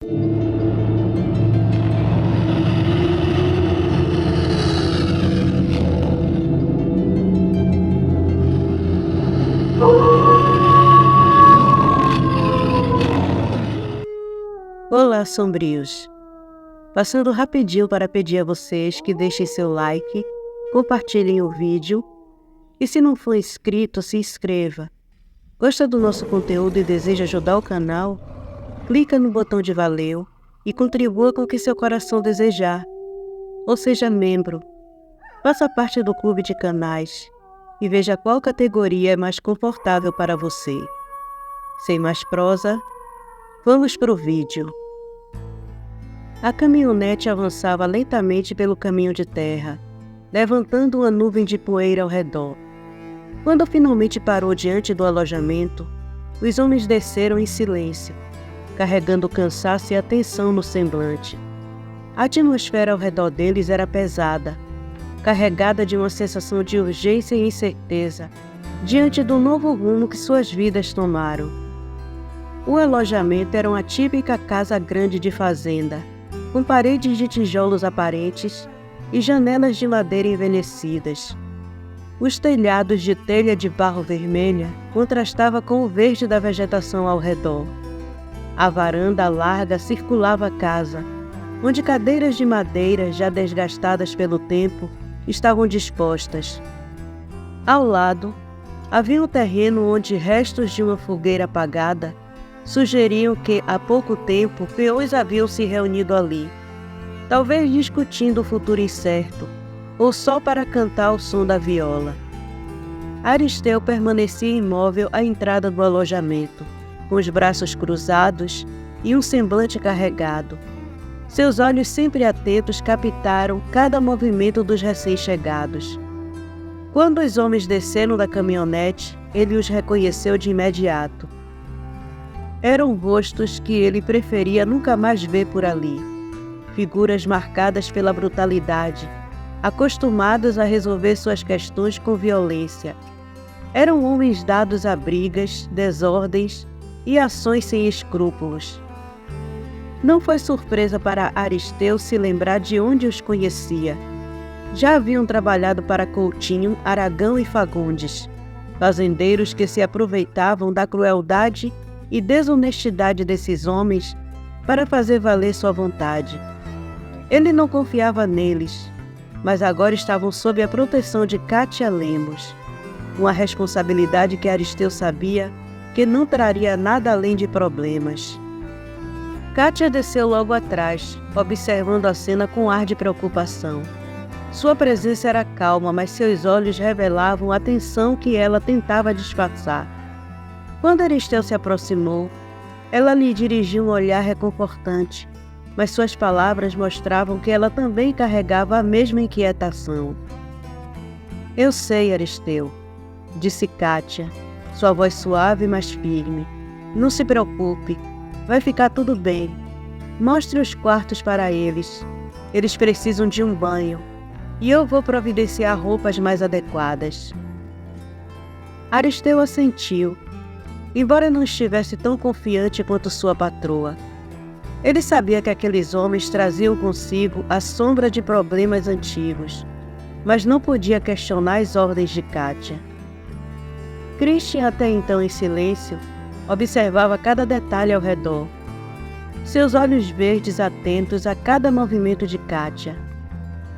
Olá, sombrios! Passando rapidinho para pedir a vocês que deixem seu like, compartilhem o vídeo e, se não for inscrito, se inscreva. Gosta do nosso conteúdo e deseja ajudar o canal? Clica no botão de valeu e contribua com o que seu coração desejar. Ou seja membro. Faça parte do clube de canais e veja qual categoria é mais confortável para você. Sem mais prosa, vamos para o vídeo. A caminhonete avançava lentamente pelo caminho de terra, levantando uma nuvem de poeira ao redor. Quando finalmente parou diante do alojamento, os homens desceram em silêncio, carregando cansaço e atenção no semblante. A atmosfera ao redor deles era pesada, carregada de uma sensação de urgência e incerteza, diante do novo rumo que suas vidas tomaram. O alojamento era uma típica casa grande de fazenda, com paredes de tijolos aparentes e janelas de madeira envelhecidas. Os telhados de telha de barro vermelha contrastavam com o verde da vegetação ao redor. A varanda larga circulava a casa, onde cadeiras de madeira já desgastadas pelo tempo estavam dispostas. Ao lado, havia um terreno onde restos de uma fogueira apagada sugeriam que, há pouco tempo, peões haviam se reunido ali, talvez discutindo o futuro incerto, ou só para cantar o som da viola. Aristeu permanecia imóvel à entrada do alojamento, com os braços cruzados e um semblante carregado. Seus olhos sempre atentos captaram cada movimento dos recém-chegados. Quando os homens desceram da caminhonete, ele os reconheceu de imediato. Eram rostos que ele preferia nunca mais ver por ali. Figuras marcadas pela brutalidade, acostumados a resolver suas questões com violência. Eram homens dados a brigas, desordens e ações sem escrúpulos. Não foi surpresa para Aristeu se lembrar de onde os conhecia. Já haviam trabalhado para Coutinho, Aragão e Fagundes, fazendeiros que se aproveitavam da crueldade e desonestidade desses homens para fazer valer sua vontade. Ele não confiava neles, mas agora estavam sob a proteção de Kátia Lemos, uma responsabilidade que Aristeu sabia que não traria nada além de problemas. Kátia desceu logo atrás, observando a cena com ar de preocupação. Sua presença era calma, mas seus olhos revelavam a tensão que ela tentava disfarçar. Quando Aristeu se aproximou, ela lhe dirigiu um olhar reconfortante, mas suas palavras mostravam que ela também carregava a mesma inquietação. "Eu sei, Aristeu", disse Kátia, sua voz suave mas firme. "Não se preocupe, vai ficar tudo bem. Mostre os quartos para eles. Eles precisam de um banho, e eu vou providenciar roupas mais adequadas." Aristeu assentiu, embora não estivesse tão confiante quanto sua patroa. Ele sabia que aqueles homens traziam consigo a sombra de problemas antigos, mas não podia questionar as ordens de Kátia. Christian, até então em silêncio, observava cada detalhe ao redor, seus olhos verdes atentos a cada movimento de Kátia.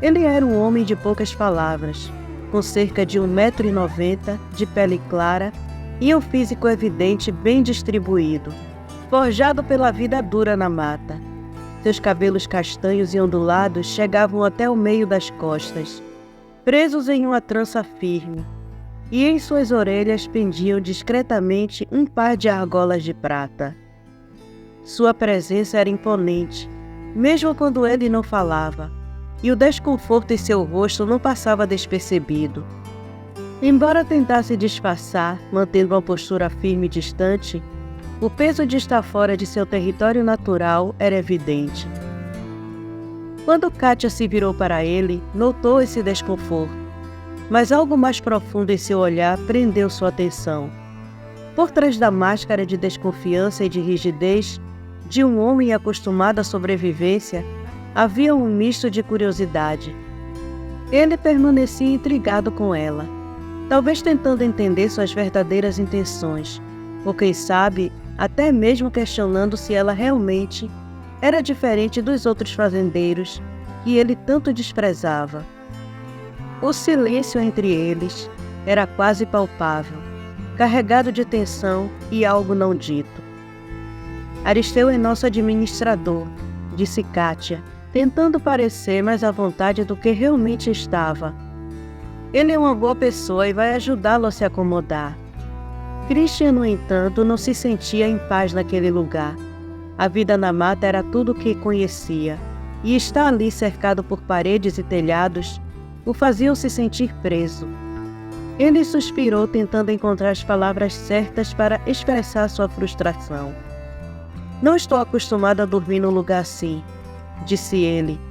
Ele era um homem de poucas palavras, com cerca de 1,90 m, de pele clara e um físico evidente bem distribuído, forjado pela vida dura na mata. Seus cabelos castanhos e ondulados chegavam até o meio das costas, presos em uma trança firme, e em suas orelhas pendiam discretamente um par de argolas de prata. Sua presença era imponente, mesmo quando ele não falava, e o desconforto em seu rosto não passava despercebido. Embora tentasse disfarçar, mantendo uma postura firme e distante, o peso de estar fora de seu território natural era evidente. Quando Kátia se virou para ele, notou esse desconforto, mas algo mais profundo em seu olhar prendeu sua atenção. Por trás da máscara de desconfiança e de rigidez, De um homem acostumado à sobrevivência, havia um misto de curiosidade. Ele permanecia intrigado com ela, talvez tentando entender suas verdadeiras intenções, ou quem sabe, até mesmo questionando se ela realmente era diferente dos outros fazendeiros que ele tanto desprezava. O silêncio entre eles era quase palpável, carregado de tensão e algo não dito. Aristeu é nosso administrador, disse Kátia, tentando parecer mais à vontade do que realmente estava. Ele é uma boa pessoa e vai ajudá-lo a se acomodar. Christian, no entanto, não se sentia em paz naquele lugar. A vida na mata era tudo o que conhecia, e estar ali cercado por paredes e telhados o faziam se sentir preso. Ele suspirou, tentando encontrar as palavras certas para expressar sua frustração. Não estou acostumado a dormir num lugar assim, disse ele,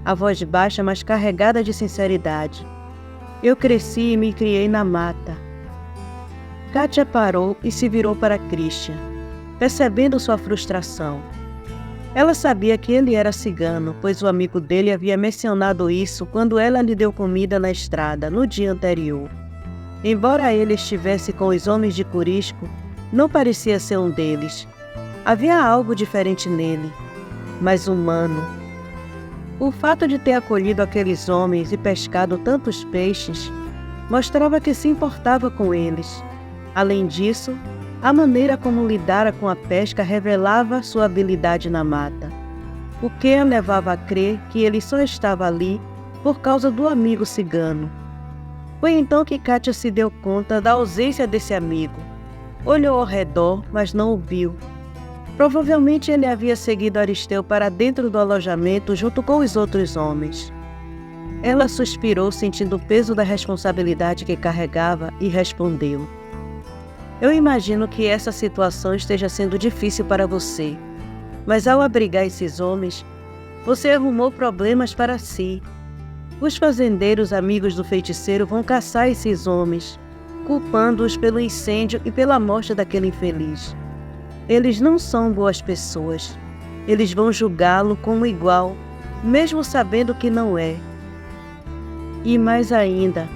a voz baixa, mas carregada de sinceridade. Eu cresci e me criei na mata. Kátia parou e se virou para Christian, percebendo sua frustração. Ela sabia que ele era cigano, pois o amigo dele havia mencionado isso quando ela lhe deu comida na estrada, no dia anterior. Embora ele estivesse com os homens de Corisco, não parecia ser um deles. Havia algo diferente nele, mais humano. O fato de ter acolhido aqueles homens e pescado tantos peixes mostrava que se importava com eles. Além disso, a maneira como lidara com a pesca revelava sua habilidade na mata, o que a levava a crer que ele só estava ali por causa do amigo cigano. Foi então que Kátia se deu conta da ausência desse amigo. Olhou ao redor, mas não o viu. Provavelmente ele havia seguido Aristeu para dentro do alojamento junto com os outros homens. Ela suspirou, sentindo o peso da responsabilidade que carregava, e respondeu: Eu imagino que essa situação esteja sendo difícil para você, mas ao abrigar esses homens, você arrumou problemas para si. Os fazendeiros amigos do feiticeiro vão caçar esses homens, culpando-os pelo incêndio e pela morte daquele infeliz. Eles não são boas pessoas. Eles vão julgá-lo como igual, mesmo sabendo que não é. E mais ainda,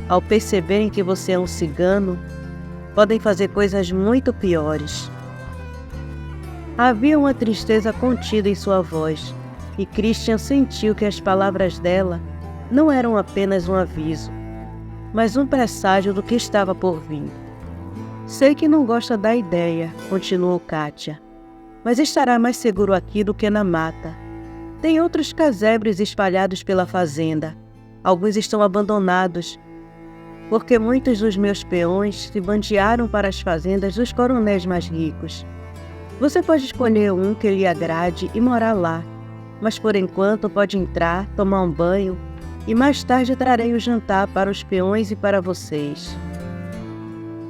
ao perceberem que você é um cigano, podem fazer coisas muito piores. Havia uma tristeza contida em sua voz, e Christian sentiu que as palavras dela não eram apenas um aviso, mas um presságio do que estava por vir. Sei que não gosta da ideia, continuou Kátia, mas estará mais seguro aqui do que na mata. Tem outros casebres espalhados pela fazenda. Alguns estão abandonados, porque muitos dos meus peões se bandearam para as fazendas dos coronéis mais ricos. Você pode escolher um que lhe agrade e morar lá, mas por enquanto pode entrar, tomar um banho, e mais tarde trarei o jantar para os peões e para vocês.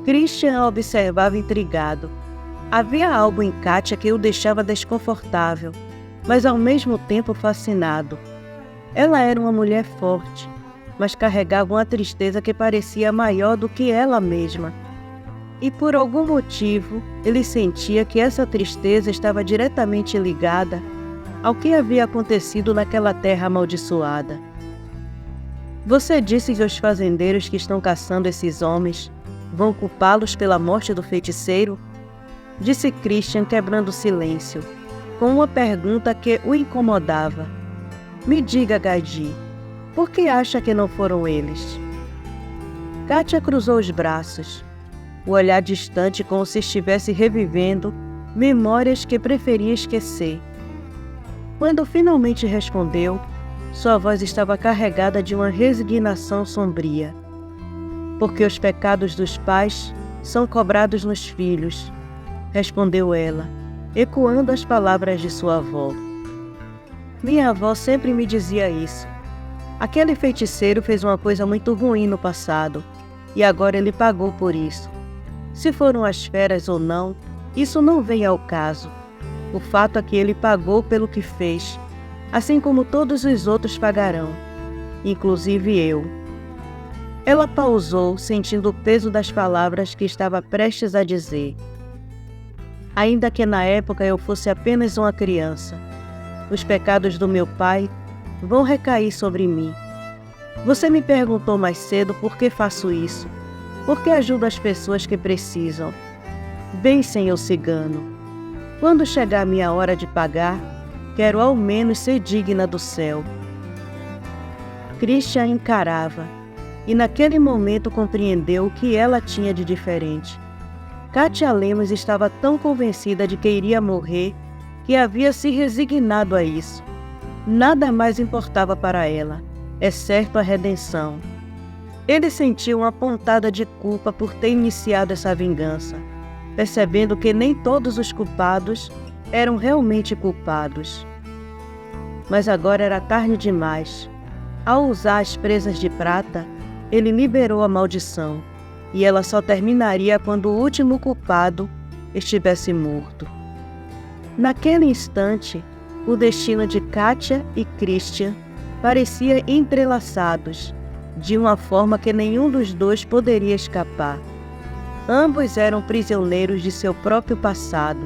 Christian a observava intrigado. Havia algo em Kátia que o deixava desconfortável, mas ao mesmo tempo fascinado. Ela era uma mulher forte, mas carregava uma tristeza que parecia maior do que ela mesma. E por algum motivo, ele sentia que essa tristeza estava diretamente ligada ao que havia acontecido naquela terra amaldiçoada. Você disse que os fazendeiros que estão caçando esses homens vão culpá-los pela morte do feiticeiro? Disse Christian, quebrando o silêncio, com uma pergunta que o incomodava. Me diga, Gaidi, por que acha que não foram eles? Kátia cruzou os braços, o olhar distante como se estivesse revivendo memórias que preferia esquecer. Quando finalmente respondeu, sua voz estava carregada de uma resignação sombria. Porque os pecados dos pais são cobrados nos filhos, respondeu ela, ecoando as palavras de sua avó. Minha avó sempre me dizia isso. Aquele feiticeiro fez uma coisa muito ruim no passado, e agora ele pagou por isso. Se foram as feras ou não, isso não vem ao caso. O fato é que ele pagou pelo que fez, assim como todos os outros pagarão, inclusive eu. Ela pausou, sentindo o peso das palavras que estava prestes a dizer. ainda que na época eu fosse apenas uma criança. Os pecados do meu pai vão recair sobre mim. Você me perguntou mais cedo por que faço isso, por que ajudo as pessoas que precisam. Bem, senhor cigano, quando chegar a minha hora de pagar, quero ao menos ser digna do céu. Christian encarava, e naquele momento compreendeu o que ela tinha de diferente. Kátia Lemos estava tão convencida de que iria morrer que havia se resignado a isso. Nada mais importava para ela, exceto a redenção. Ele sentiu uma pontada de culpa por ter iniciado essa vingança, percebendo que nem todos os culpados eram realmente culpados. Mas agora era tarde demais. Ao usar as presas de prata, ele liberou a maldição, e ela só terminaria quando o último culpado estivesse morto. Naquele instante, o destino de Kátia e Christian parecia entrelaçados, de uma forma que nenhum dos dois poderia escapar. Ambos eram prisioneiros de seu próprio passado,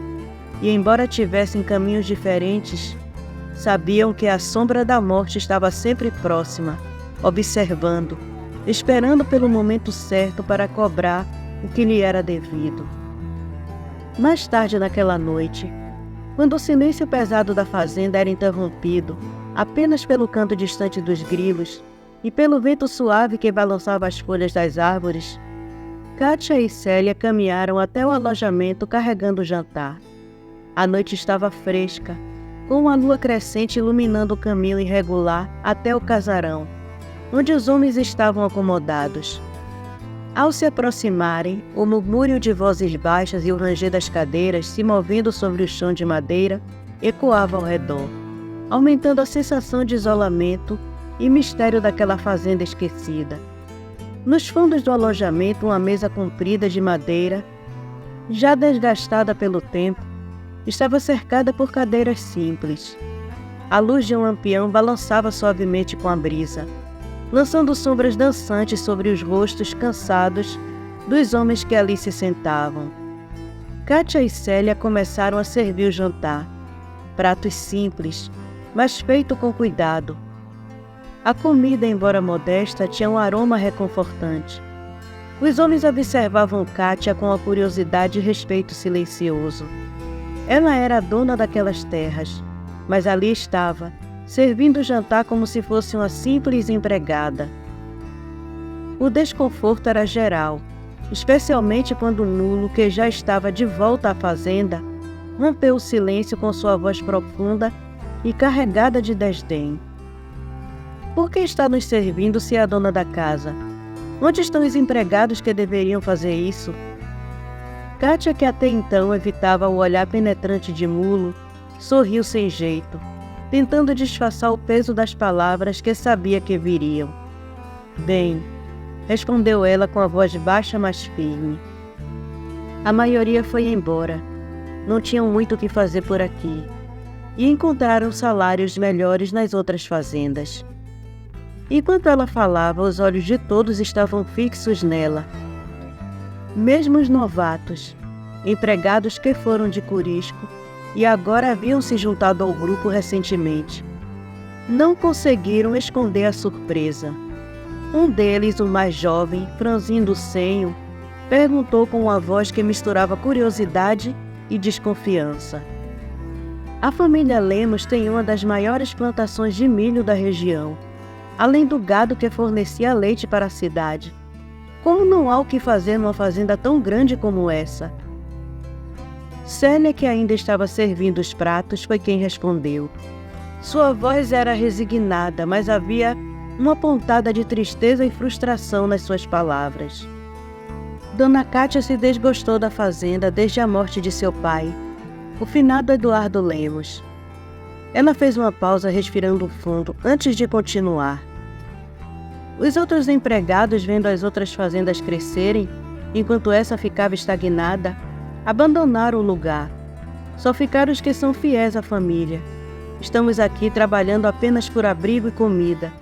e embora tivessem caminhos diferentes, sabiam que a sombra da morte estava sempre próxima, observando, esperando pelo momento certo para cobrar o que lhe era devido. Mais tarde naquela noite, quando o silêncio pesado da fazenda era interrompido apenas pelo canto distante dos grilos e pelo vento suave que balançava as folhas das árvores, Kátia e Célia caminharam até o alojamento carregando o jantar. A noite estava fresca, com a lua crescente iluminando o caminho irregular até o casarão, onde os homens estavam acomodados. Ao se aproximarem, o murmúrio de vozes baixas e o ranger das cadeiras se movendo sobre o chão de madeira ecoava ao redor, aumentando a sensação de isolamento e mistério daquela fazenda esquecida. Nos fundos do alojamento, uma mesa comprida de madeira, já desgastada pelo tempo, estava cercada por cadeiras simples. A luz de um lampião balançava suavemente com a brisa, lançando sombras dançantes sobre os rostos cansados dos homens que ali se sentavam. Kátia e Célia começaram a servir o jantar, pratos simples, mas feito com cuidado. A comida, embora modesta, tinha um aroma reconfortante. Os homens observavam Kátia com a curiosidade e respeito silencioso. Ela era a dona daquelas terras, mas ali estava, servindo o jantar como se fosse uma simples empregada. O desconforto era geral, especialmente quando Nulo, que já estava de volta à fazenda, rompeu o silêncio com sua voz profunda e carregada de desdém. Por que está nos servindo se é a dona da casa? Onde estão os empregados que deveriam fazer isso? Kátia, que até então evitava o olhar penetrante de Nulo, sorriu sem jeito, tentando disfarçar o peso das palavras que sabia que viriam. Bem, respondeu ela com a voz baixa, mas firme. A maioria foi embora. Não tinham muito o que fazer por aqui. E encontraram salários melhores nas outras fazendas. Enquanto ela falava, os olhos de todos estavam fixos nela. Mesmo os novatos, empregados que foram de Curisco e agora haviam se juntado ao grupo recentemente, não conseguiram esconder a surpresa. Um deles, o mais jovem, franzindo o senho, perguntou com uma voz que misturava curiosidade e desconfiança. A família Lemos tem uma das maiores plantações de milho da região, além do gado que fornecia leite para a cidade. Como não há o que fazer numa fazenda tão grande como essa? Célia, que ainda estava servindo os pratos, foi quem respondeu. Sua voz era resignada, mas havia uma pontada de tristeza e frustração nas suas palavras. Dona Kátia se desgostou da fazenda desde a morte de seu pai, o finado Eduardo Lemos. Ela fez uma pausa respirando fundo antes de continuar. Os outros empregados, vendo as outras fazendas crescerem, enquanto essa ficava estagnada, abandonaram o lugar. Só ficaram os que são fiéis à família. Estamos aqui trabalhando apenas por abrigo e comida,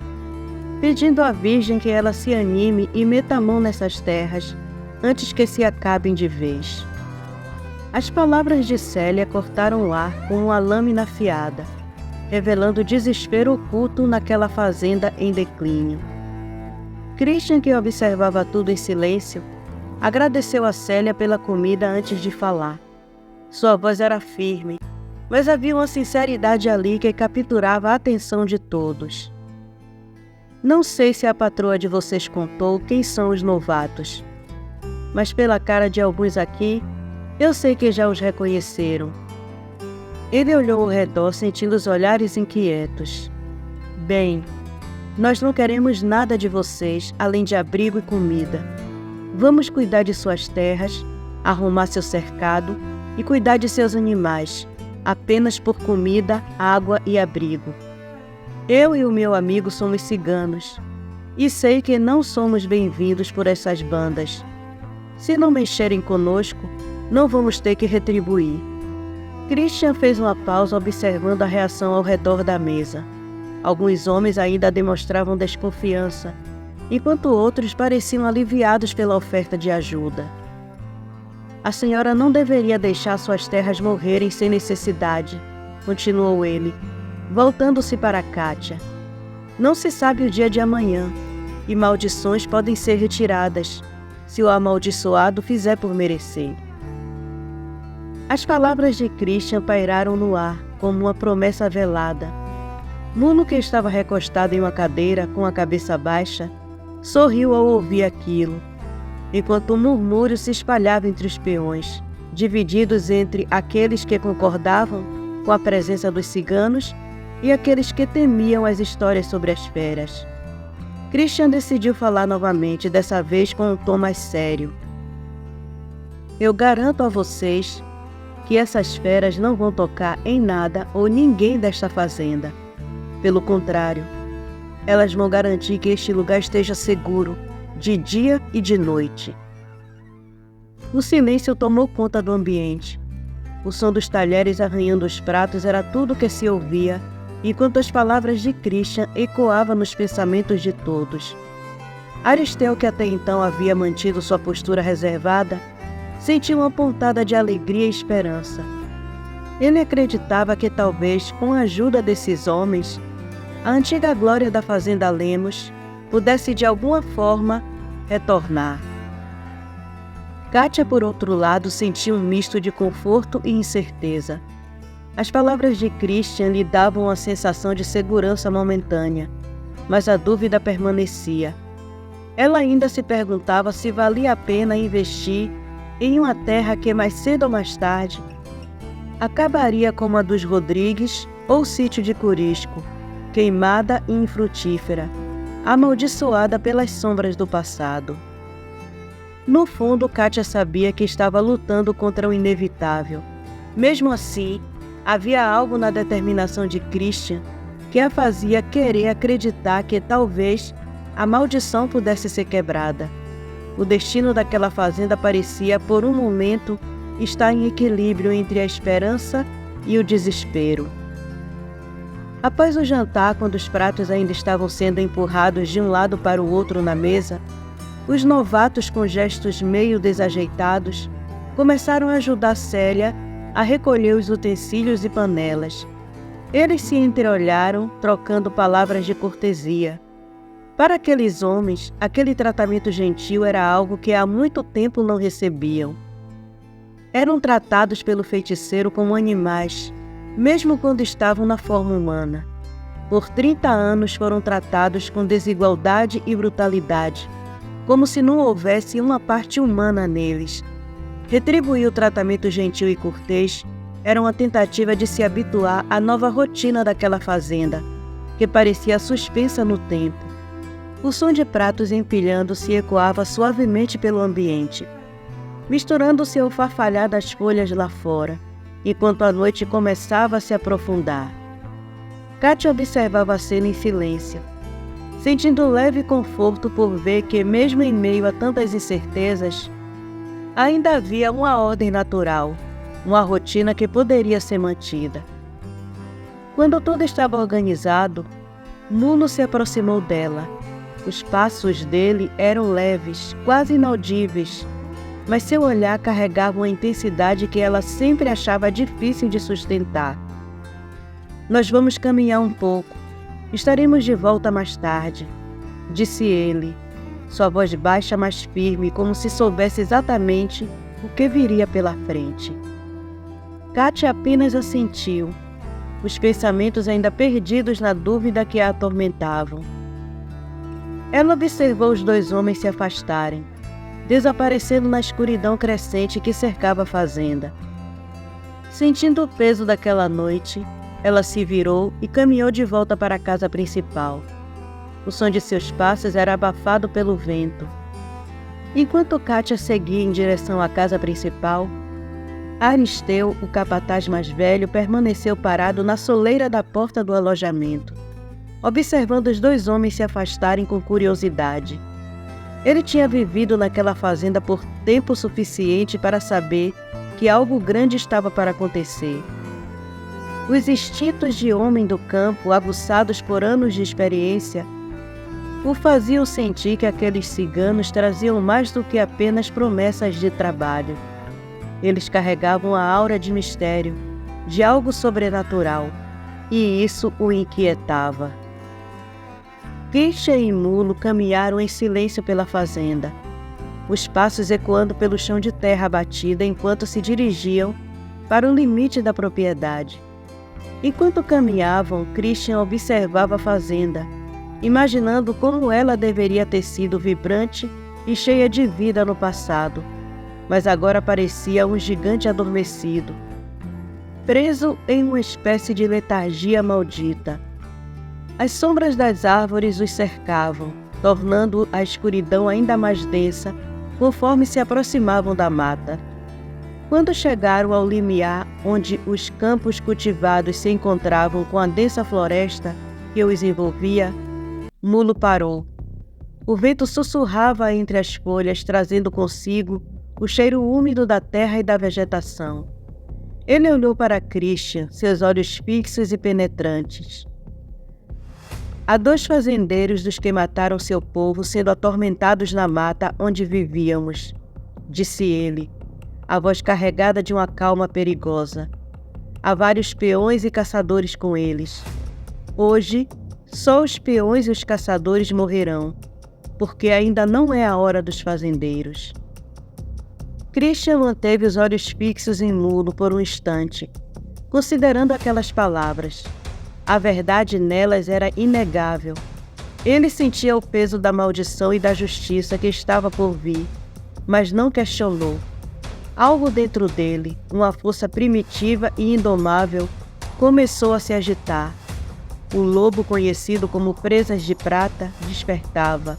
pedindo à Virgem que ela se anime e meta a mão nessas terras, antes que se acabem de vez. As palavras de Célia cortaram o ar com uma lâmina afiada, revelando desespero oculto naquela fazenda em declínio. Christian, que observava tudo em silêncio, agradeceu a Célia pela comida antes de falar. Sua voz era firme, mas havia uma sinceridade ali que capturava a atenção de todos. Não sei se a patroa de vocês contou quem são os novatos, mas pela cara de alguns aqui, eu sei que já os reconheceram. Ele olhou ao redor, sentindo os olhares inquietos. Bem, nós não queremos nada de vocês, além de abrigo e comida. Vamos cuidar de suas terras, arrumar seu cercado e cuidar de seus animais, apenas por comida, água e abrigo. Eu e o meu amigo somos ciganos, e sei que não somos bem-vindos por essas bandas. Se não mexerem conosco, não vamos ter que retribuir. Christian fez uma pausa observando a reação ao redor da mesa. Alguns homens ainda demonstravam desconfiança, enquanto outros pareciam aliviados pela oferta de ajuda. A senhora não deveria deixar suas terras morrerem sem necessidade, continuou ele, voltando-se para Kátia. Não se sabe o dia de amanhã, e maldições podem ser retiradas, se o amaldiçoado fizer por merecer. As palavras de Christian pairaram no ar, como uma promessa velada. Nuno, que estava recostado em uma cadeira, com a cabeça baixa, sorriu ao ouvir aquilo, enquanto um murmúrio se espalhava entre os peões, divididos entre aqueles que concordavam com a presença dos ciganos e aqueles que temiam as histórias sobre as feras. Christian decidiu falar novamente, dessa vez com um tom mais sério. Eu garanto a vocês que essas feras não vão tocar em nada ou ninguém desta fazenda. Pelo contrário, elas vão garantir que este lugar esteja seguro, de dia e de noite. O silêncio tomou conta do ambiente. O som dos talheres arranhando os pratos era tudo que se ouvia, enquanto as palavras de Christian ecoavam nos pensamentos de todos. Aristel, que até então havia mantido sua postura reservada, sentiu uma pontada de alegria e esperança. Ele acreditava que talvez, com a ajuda desses homens, a antiga glória da fazenda Lemos pudesse de alguma forma retornar. Kátia, por outro lado, sentia um misto de conforto e incerteza. As palavras de Christian lhe davam uma sensação de segurança momentânea, mas a dúvida permanecia. Ela ainda se perguntava se valia a pena investir em uma terra que mais cedo ou mais tarde acabaria como a dos Rodrigues ou o sítio de Curisco, queimada e infrutífera, amaldiçoada pelas sombras do passado. No fundo, Kátia sabia que estava lutando contra o inevitável. Mesmo assim, havia algo na determinação de Christian que a fazia querer acreditar que talvez a maldição pudesse ser quebrada. O destino daquela fazenda parecia, por um momento, estar em equilíbrio entre a esperança e o desespero. Após o jantar, quando os pratos ainda estavam sendo empurrados de um lado para o outro na mesa, os novatos, com gestos meio desajeitados, começaram a ajudar Célia a recolher os utensílios e panelas. Eles se entreolharam, trocando palavras de cortesia. Para aqueles homens, aquele tratamento gentil era algo que há muito tempo não recebiam. Eram tratados pelo feiticeiro como animais, mesmo quando estavam na forma humana. Por 30 anos foram tratados com desigualdade e brutalidade, como se não houvesse uma parte humana neles. Retribuir o tratamento gentil e cortês era uma tentativa de se habituar à nova rotina daquela fazenda, que parecia suspensa no tempo. O som de pratos empilhando-se ecoava suavemente pelo ambiente, misturando-se ao farfalhar das folhas lá fora, enquanto a noite começava a se aprofundar. Kátia observava a cena em silêncio, sentindo um leve conforto por ver que, mesmo em meio a tantas incertezas, ainda havia uma ordem natural, uma rotina que poderia ser mantida. Quando tudo estava organizado, Nuno se aproximou dela. Os passos dele eram leves, quase inaudíveis, mas seu olhar carregava uma intensidade que ela sempre achava difícil de sustentar. "Nós vamos caminhar um pouco. Estaremos de volta mais tarde", disse ele, sua voz baixa, mas firme, como se soubesse exatamente o que viria pela frente. Kátia apenas assentiu, os pensamentos ainda perdidos na dúvida que a atormentavam. Ela observou os dois homens se afastarem, desaparecendo na escuridão crescente que cercava a fazenda. Sentindo o peso daquela noite, ela se virou e caminhou de volta para a casa principal. O som de seus passos era abafado pelo vento. Enquanto Kátia seguia em direção à casa principal, Aristeu, o capataz mais velho, permaneceu parado na soleira da porta do alojamento, observando os dois homens se afastarem com curiosidade. Ele tinha vivido naquela fazenda por tempo suficiente para saber que algo grande estava para acontecer. Os instintos de homem do campo, aguçados por anos de experiência, o faziam sentir que aqueles ciganos traziam mais do que apenas promessas de trabalho. Eles carregavam a aura de mistério, de algo sobrenatural, e isso o inquietava. Christian e Mulo caminharam em silêncio pela fazenda, os passos ecoando pelo chão de terra batida enquanto se dirigiam para o limite da propriedade. Enquanto caminhavam, Christian observava a fazenda, imaginando como ela deveria ter sido vibrante e cheia de vida no passado, mas agora parecia um gigante adormecido, preso em uma espécie de letargia maldita. As sombras das árvores os cercavam, tornando a escuridão ainda mais densa conforme se aproximavam da mata. Quando chegaram ao limiar onde os campos cultivados se encontravam com a densa floresta que os envolvia, Mulo parou. O vento sussurrava entre as folhas, trazendo consigo o cheiro úmido da terra e da vegetação. Ele olhou para Christian, seus olhos fixos e penetrantes. "Há 2 fazendeiros dos que mataram seu povo sendo atormentados na mata onde vivíamos", disse ele, a voz carregada de uma calma perigosa. "Há vários peões e caçadores com eles. Hoje, só os peões e os caçadores morrerão, porque ainda não é a hora dos fazendeiros." Christian manteve os olhos fixos em Mulo por um instante, considerando aquelas palavras. A verdade nelas era inegável. Ele sentia o peso da maldição e da justiça que estava por vir, mas não questionou. Algo dentro dele, uma força primitiva e indomável, começou a se agitar. O lobo conhecido como Presas de Prata despertava,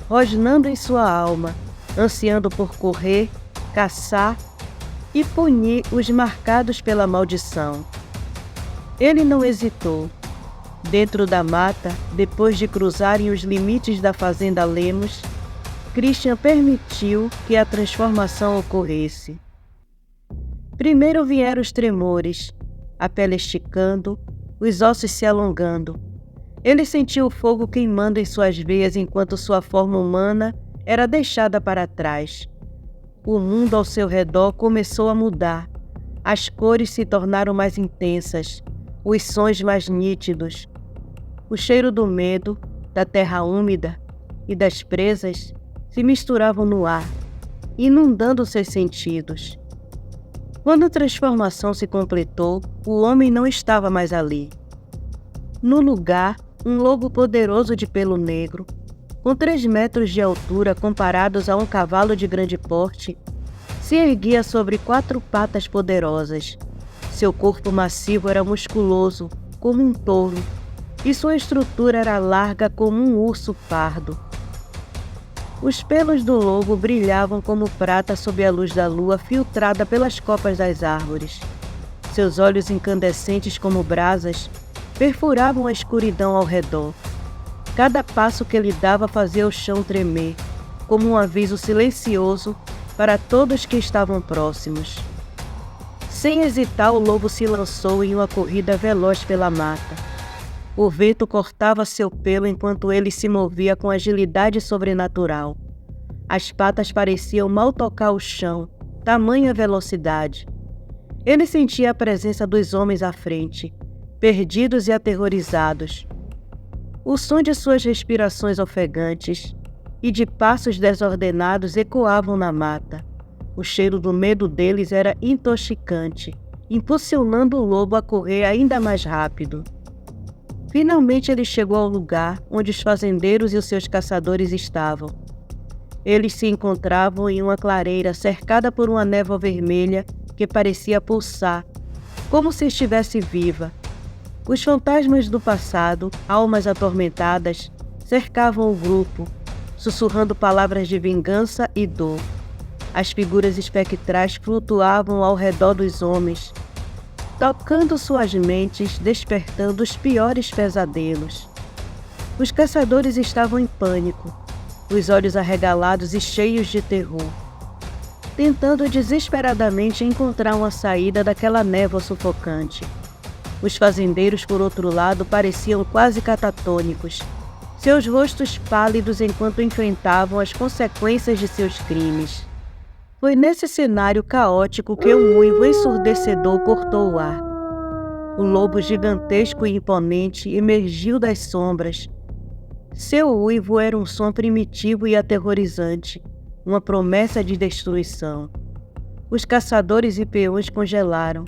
rosnando em sua alma, ansiando por correr, caçar e punir os marcados pela maldição. Ele não hesitou. Dentro da mata, depois de cruzarem os limites da fazenda Lemos, Christian permitiu que a transformação ocorresse. Primeiro vieram os tremores, a pele esticando, os ossos se alongando. Ele sentiu o fogo queimando em suas veias enquanto sua forma humana era deixada para trás. O mundo ao seu redor começou a mudar. As cores se tornaram mais intensas, os sons mais nítidos. O cheiro do medo, da terra úmida e das presas se misturavam no ar, inundando seus sentidos. Quando a transformação se completou, o homem não estava mais ali. No lugar, um lobo poderoso de pelo negro, com 3 metros de altura comparados a um cavalo de grande porte, se erguia sobre 4 patas poderosas. Seu corpo massivo era musculoso, como um touro, e sua estrutura era larga como um urso pardo. Os pelos do lobo brilhavam como prata sob a luz da lua filtrada pelas copas das árvores. Seus olhos incandescentes como brasas perfuravam a escuridão ao redor. Cada passo que ele dava fazia o chão tremer, como um aviso silencioso para todos que estavam próximos. Sem hesitar, o lobo se lançou em uma corrida veloz pela mata. O vento cortava seu pelo enquanto ele se movia com agilidade sobrenatural. As patas pareciam mal tocar o chão, tamanha velocidade. Ele sentia a presença dos homens à frente, perdidos e aterrorizados. O som de suas respirações ofegantes e de passos desordenados ecoavam na mata. O cheiro do medo deles era intoxicante, impulsionando o lobo a correr ainda mais rápido. Finalmente ele chegou ao lugar onde os fazendeiros e os seus caçadores estavam. Eles se encontravam em uma clareira cercada por uma névoa vermelha que parecia pulsar, como se estivesse viva. Os fantasmas do passado, almas atormentadas, cercavam o grupo, sussurrando palavras de vingança e dor. As figuras espectrais flutuavam ao redor dos homens, tocando suas mentes, despertando os piores pesadelos. Os caçadores estavam em pânico, os olhos arregalados e cheios de terror, tentando desesperadamente encontrar uma saída daquela névoa sufocante. Os fazendeiros, por outro lado, pareciam quase catatônicos, seus rostos pálidos enquanto enfrentavam as consequências de seus crimes. Foi nesse cenário caótico que um uivo ensurdecedor cortou o ar. O lobo gigantesco e imponente emergiu das sombras. Seu uivo era um som primitivo e aterrorizante, uma promessa de destruição. Os caçadores e peões congelaram,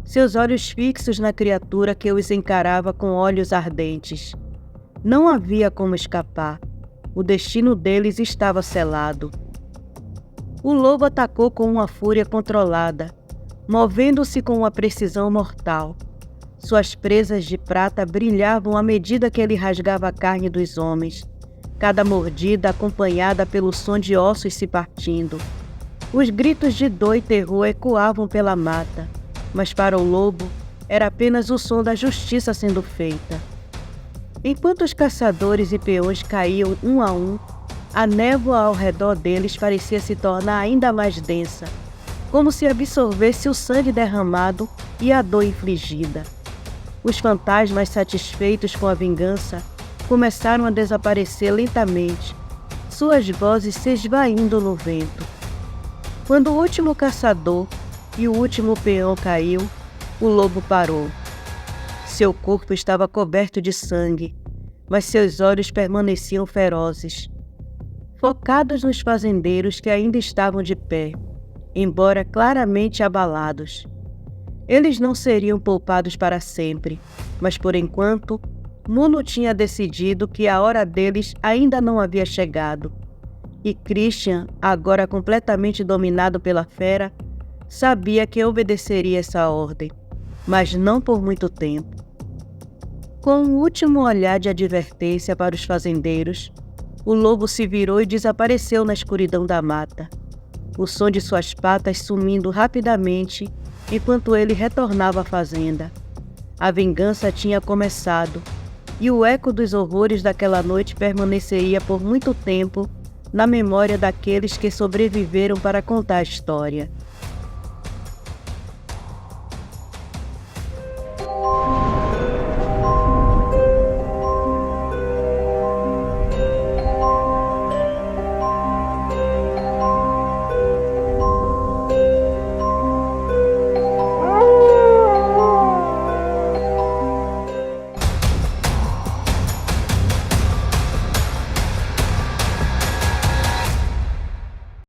seus olhos fixos na criatura que os encarava com olhos ardentes. Não havia como escapar. O destino deles estava selado. O lobo atacou com uma fúria controlada, movendo-se com uma precisão mortal. Suas presas de prata brilhavam à medida que ele rasgava a carne dos homens, cada mordida acompanhada pelo som de ossos se partindo. Os gritos de dor e terror ecoavam pela mata, mas para o lobo era apenas o som da justiça sendo feita. Enquanto os caçadores e peões caíam um a um, a névoa ao redor deles parecia se tornar ainda mais densa, como se absorvesse o sangue derramado e a dor infligida. Os fantasmas, satisfeitos com a vingança, começaram a desaparecer lentamente, suas vozes se esvaindo no vento. Quando o último caçador e o último peão caiu, o lobo parou. Seu corpo estava coberto de sangue, mas seus olhos permaneciam ferozes, focados nos fazendeiros que ainda estavam de pé, embora claramente abalados. Eles não seriam poupados para sempre, mas por enquanto, Muno tinha decidido que a hora deles ainda não havia chegado. E Christian, agora completamente dominado pela fera, sabia que obedeceria essa ordem, mas não por muito tempo. Com um último olhar de advertência para os fazendeiros, o lobo se virou e desapareceu na escuridão da mata, o som de suas patas sumindo rapidamente enquanto ele retornava à fazenda. A vingança tinha começado, e o eco dos horrores daquela noite permaneceria por muito tempo na memória daqueles que sobreviveram para contar a história.